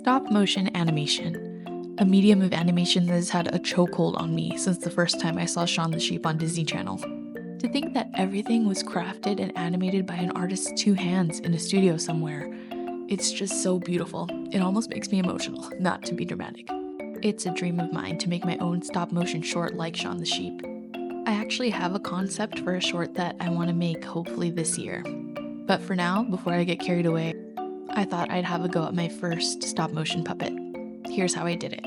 Stop motion animation, a medium of animation that has had a chokehold on me since the first time I saw Shaun the Sheep on Disney Channel. To think that everything was crafted and animated by an artist's two hands in a studio somewhere, it's just so beautiful. It almost makes me emotional, not to be dramatic. It's a dream of mine to make my own stop motion short like Shaun the Sheep. I actually have a concept for a short that I want to make hopefully this year. But for now, before I get carried away, I thought I'd have a go at my first stop motion puppet. Here's how I did it.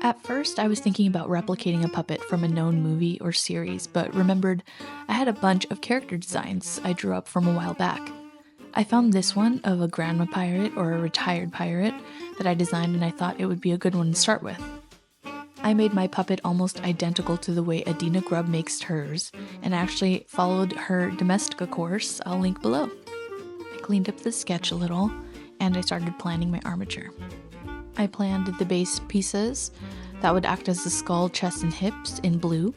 At first, I was thinking about replicating a puppet from a known movie or series, but remembered I had a bunch of character designs I drew up from a while back. I found this one of a grandma pirate or a retired pirate that I designed, and I thought it would be a good one to start with. I made my puppet almost identical to the way Adina Grubb makes hers, and actually followed her Domestika course I'll link below. I cleaned up the sketch a little, and I started planning my armature. I planned the base pieces that would act as the skull, chest, and hips in blue,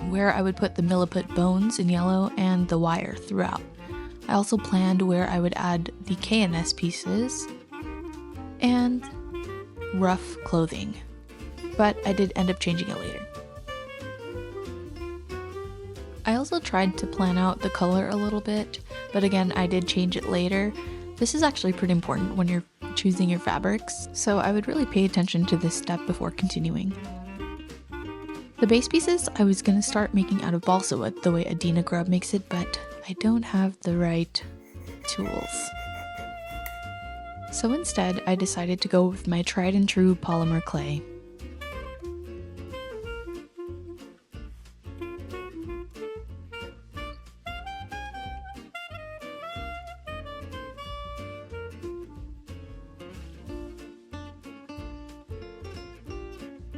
where I would put the milliput bones in yellow, and the wire throughout. I also planned where I would add the KNS pieces and rough clothing, but I did end up changing it later. I also tried to plan out the color a little bit, but again, I did change it later. This is actually pretty important when you're choosing your fabrics, so I would really pay attention to this step before continuing. The base pieces I was going to start making out of balsa wood the way Adina Grubb makes it, but I don't have the right tools. So instead, I decided to go with my tried and true polymer clay.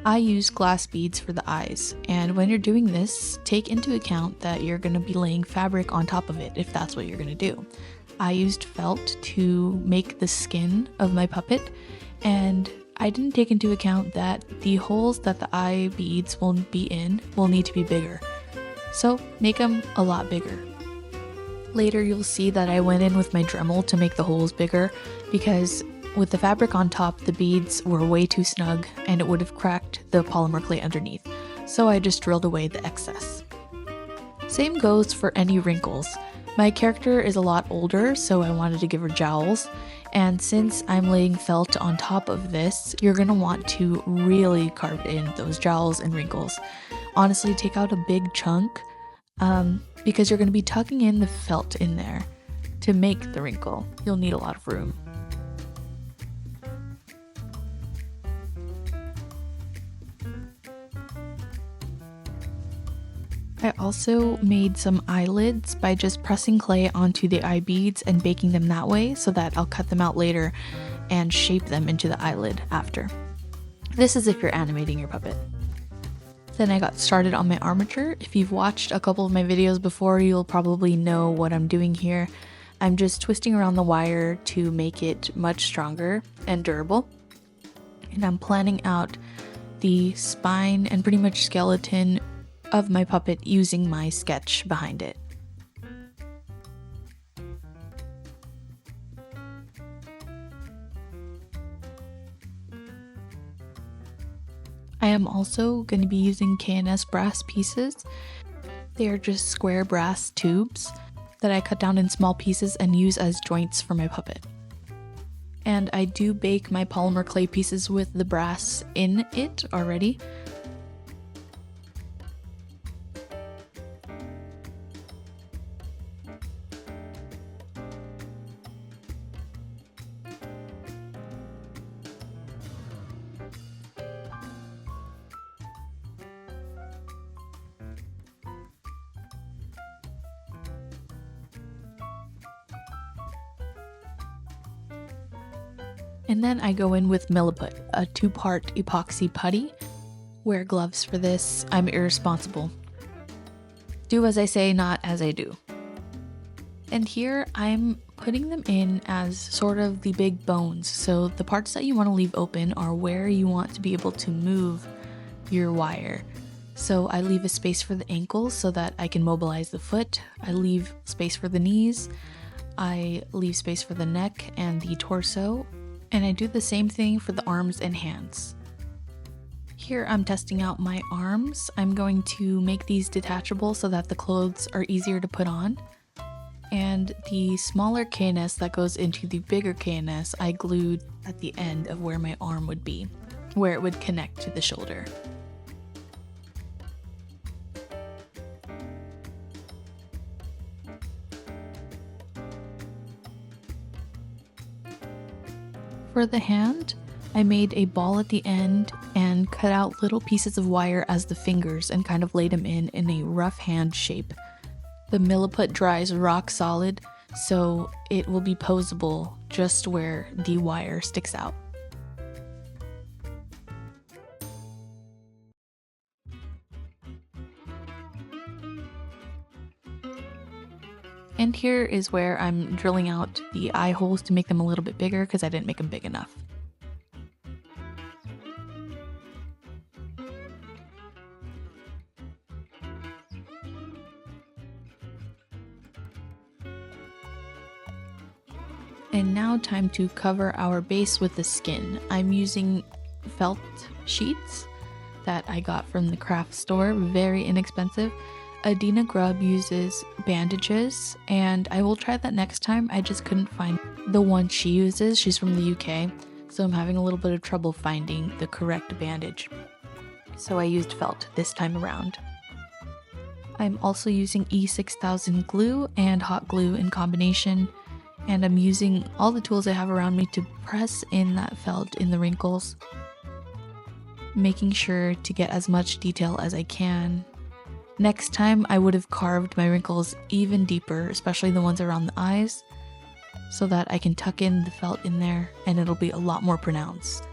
I use glass beads for the eyes, and when you're doing this, take into account that you're going to be laying fabric on top of it if that's what you're going to do. I used felt to make the skin of my puppet, and I didn't take into account that the holes that the eye beads will be in will need to be bigger. So make them a lot bigger. Later you'll see that I went in with my Dremel to make the holes bigger because with the fabric on top, the beads were way too snug and it would have cracked the polymer clay underneath, so I just drilled away the excess. Same goes for any wrinkles. My character is a lot older, so I wanted to give her jowls, and since I'm laying felt on top of this, you're going to want to really carve in those jowls and wrinkles. Honestly, take out a big chunk because you're going to be tucking in the felt in there to make the wrinkle. You'll need a lot of room. I also made some eyelids by just pressing clay onto the eye beads and baking them that way so that I'll cut them out later and shape them into the eyelid after. This is if you're animating your puppet. Then I got started on my armature. If you've watched a couple of my videos before, you'll probably know what I'm doing here. I'm just twisting around the wire to make it much stronger and durable. And I'm planning out the spine and pretty much skeleton of my puppet using my sketch behind it. I am also going to be using KNS brass pieces. They are just square brass tubes that I cut down in small pieces and use as joints for my puppet. And I do bake my polymer clay pieces with the brass in it already. And then I go in with milliput, a 2-part epoxy putty. Wear gloves for this. I'm irresponsible. Do as I say, not as I do. And here I'm putting them in as sort of the big bones. So the parts that you want to leave open are where you want to be able to move your wire. So I leave a space for the ankles so that I can mobilize the foot. I leave space for the knees. I leave space for the neck and the torso, and I do the same thing for the arms and hands. Here I'm testing out my arms. I'm going to make these detachable so that the clothes are easier to put on. And the smaller KNS that goes into the bigger KNS, I glued at the end of where my arm would be, where it would connect to the shoulder. For the hand, I made a ball at the end and cut out little pieces of wire as the fingers and kind of laid them in a rough hand shape. The milliput dries rock solid, so it will be posable just where the wire sticks out. And here is where I'm drilling out the eye holes to make them a little bit bigger because I didn't make them big enough. And now time to cover our base with the skin. I'm using felt sheets that I got from the craft store, very inexpensive. Adina Grubb uses bandages, and I will try that next time. I just couldn't find the one she uses. She's from the UK, so I'm having a little bit of trouble finding the correct bandage. So I used felt this time around. I'm also using E6000 glue and hot glue in combination, and I'm using all the tools I have around me to press in that felt in the wrinkles, making sure to get as much detail as I can. Next time I would have carved my wrinkles even deeper, especially the ones around the eyes, so that I can tuck in the felt in there and it'll be a lot more pronounced.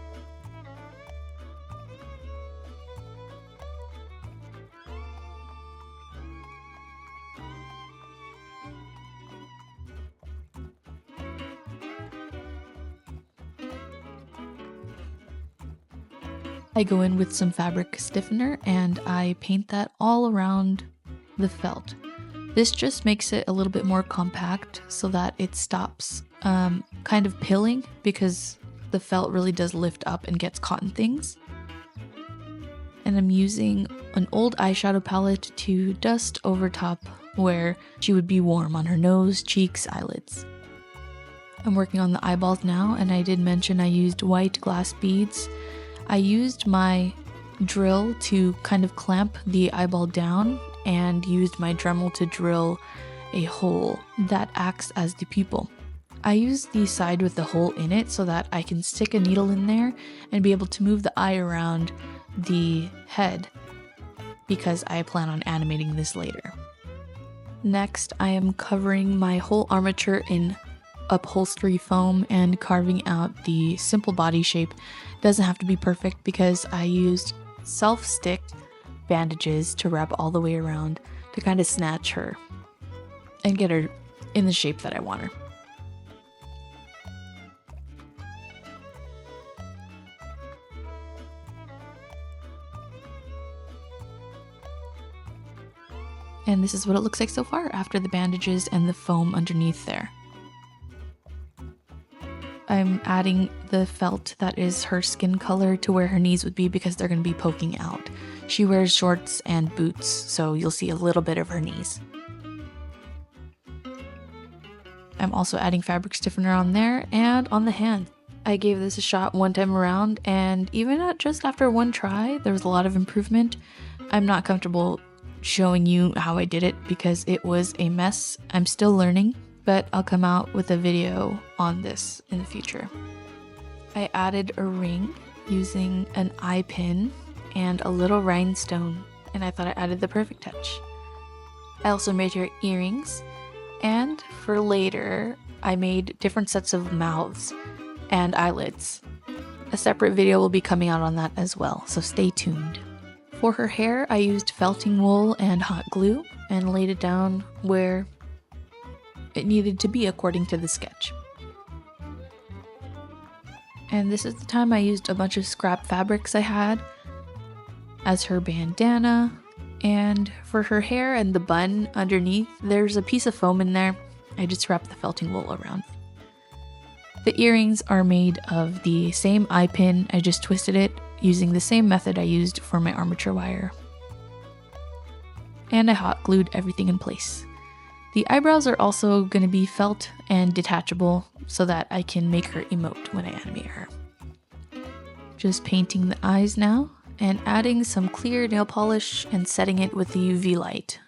I go in with some fabric stiffener and I paint that all around the felt. This just makes it a little bit more compact so that it stops kind of pilling, because the felt really does lift up and gets caught in things. And I'm using an old eyeshadow palette to dust over top where she would be warm on her nose, cheeks, eyelids. I'm working on the eyeballs now, and I did mention I used white glass beads. I used my drill to kind of clamp the eyeball down and used my Dremel to drill a hole that acts as the pupil. I used the side with the hole in it so that I can stick a needle in there and be able to move the eye around the head, because I plan on animating this later. Next, I am covering my whole armature in upholstery foam and carving out the simple body shape. Doesn't have to be perfect because I used self-sticked bandages to wrap all the way around to kind of snatch her and get her in the shape that I want her. And this is what it looks like so far after the bandages and the foam underneath there. I'm adding the felt that is her skin color to where her knees would be because they're going to be poking out. She wears shorts and boots, so you'll see a little bit of her knees. I'm also adding fabric stiffener on there and on the hand. I gave this a shot one time around, and even just after one try, there was a lot of improvement. I'm not comfortable showing you how I did it because it was a mess. I'm still learning, but I'll come out with a video on this in the future. I added a ring using an eye pin and a little rhinestone, and I thought I added the perfect touch. I also made her earrings, and for later, I made different sets of mouths and eyelids. A separate video will be coming out on that as well, so stay tuned. For her hair, I used felting wool and hot glue and laid it down where it needed to be according to the sketch. And this is the time I used a bunch of scrap fabrics I had as her bandana. And for her hair and the bun underneath, there's a piece of foam in there. I just wrapped the felting wool around. The earrings are made of the same eye pin. I just twisted it using the same method I used for my armature wire. And I hot glued everything in place. The eyebrows are also going to be felt and detachable so that I can make her emote when I animate her. Just painting the eyes now and adding some clear nail polish and setting it with the UV light.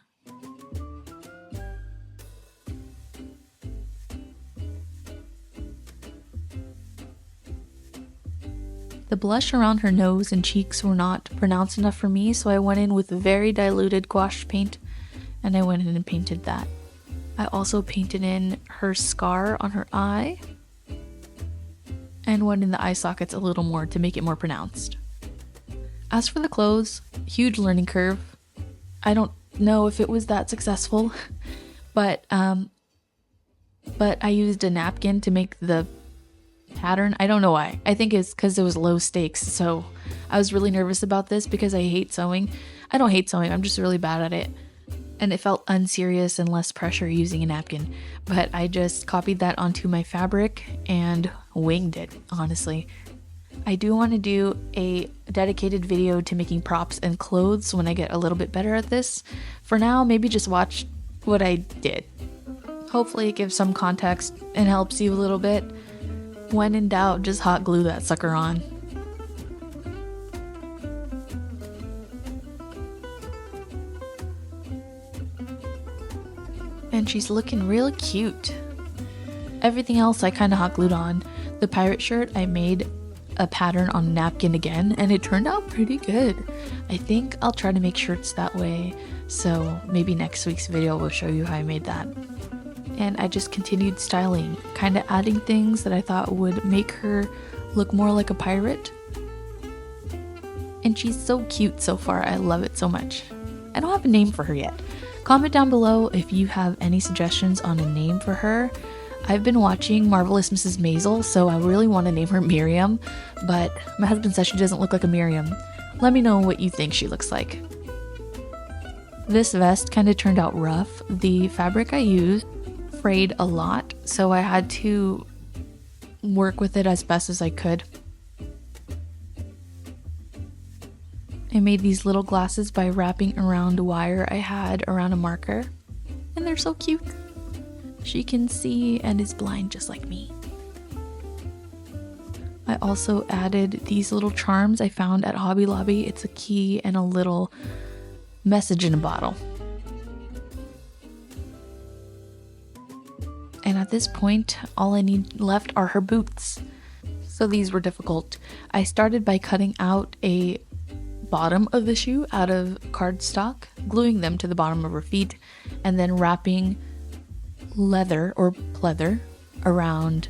The blush around her nose and cheeks were not pronounced enough for me, so I went in with very diluted gouache paint and I went in and painted that. I also painted in her scar on her eye and went in the eye sockets a little more to make it more pronounced. As for the clothes, huge learning curve. I don't know if it was that successful, but I used a napkin to make the pattern. I don't know why. I think it's because it was low stakes, so I was really nervous about this because I hate sewing. I don't hate sewing, I'm just really bad at it. And it felt unserious and less pressure using a napkin. But I just copied that onto my fabric and winged it, honestly. I do want to do a dedicated video to making props and clothes when I get a little bit better at this. For now, maybe just watch what I did. Hopefully it gives some context and helps you a little bit. When in doubt, just hot glue that sucker on. And she's looking real cute. Everything else I kind of hot glued on. The pirate shirt, I made a pattern on a napkin again, and it turned out pretty good. I think I'll try to make shirts that way, so maybe next week's video will show you how I made that. And I just continued styling, kind of adding things that I thought would make her look more like a pirate. And she's so cute so far, I love it so much. I don't have a name for her yet. Comment down below if you have any suggestions on a name for her. I've been watching Marvelous Mrs. Maisel, so I really want to name her Miriam, but my husband says she doesn't look like a Miriam. Let me know what you think she looks like. This vest kind of turned out rough. The fabric I used frayed a lot, so I had to work with it as best as I could. I made these little glasses by wrapping around wire I had around a marker, and they're so cute. She can see and is blind just like me. I also added these little charms I found at Hobby Lobby. It's a key and a little message in a bottle. And at this point, all I need left are her boots. So these were difficult. I started by cutting out a bottom of the shoe out of cardstock, gluing them to the bottom of her feet, and then wrapping leather or pleather around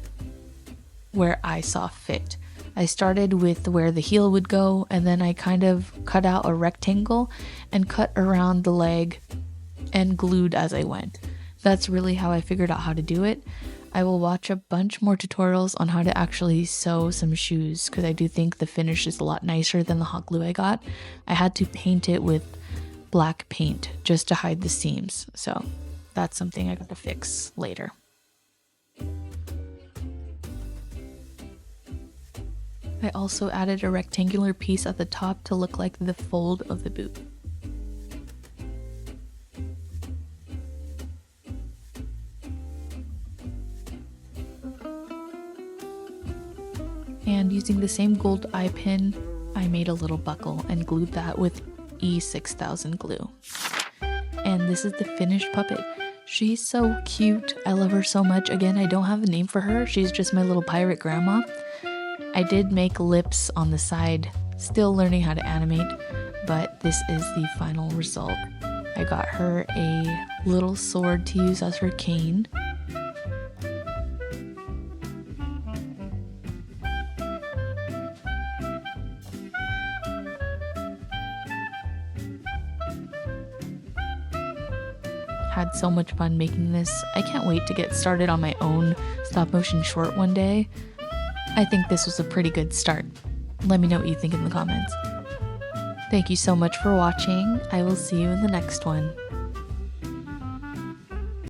where I saw fit. I started with where the heel would go, and then I kind of cut out a rectangle and cut around the leg and glued as I went. That's really how I figured out how to do it. I will watch a bunch more tutorials on how to actually sew some shoes, because I do think the finish is a lot nicer than the hot glue I got. I had to paint it with black paint just to hide the seams, so that's something I got to fix later. I also added a rectangular piece at the top to look like the fold of the boot. And using the same gold eye pin, I made a little buckle and glued that with E6000 glue. And this is the finished puppet. She's so cute. I love her so much. Again, I don't have a name for her. She's just my little pirate grandma. I did make lips on the side, still learning how to animate, but this is the final result. I got her a little sword to use as her cane. Had so much fun making this. I can't wait to get started on my own stop motion short one day. I think this was a pretty good start. Let me know what you think in the comments. Thank you so much for watching. I will see you in the next one.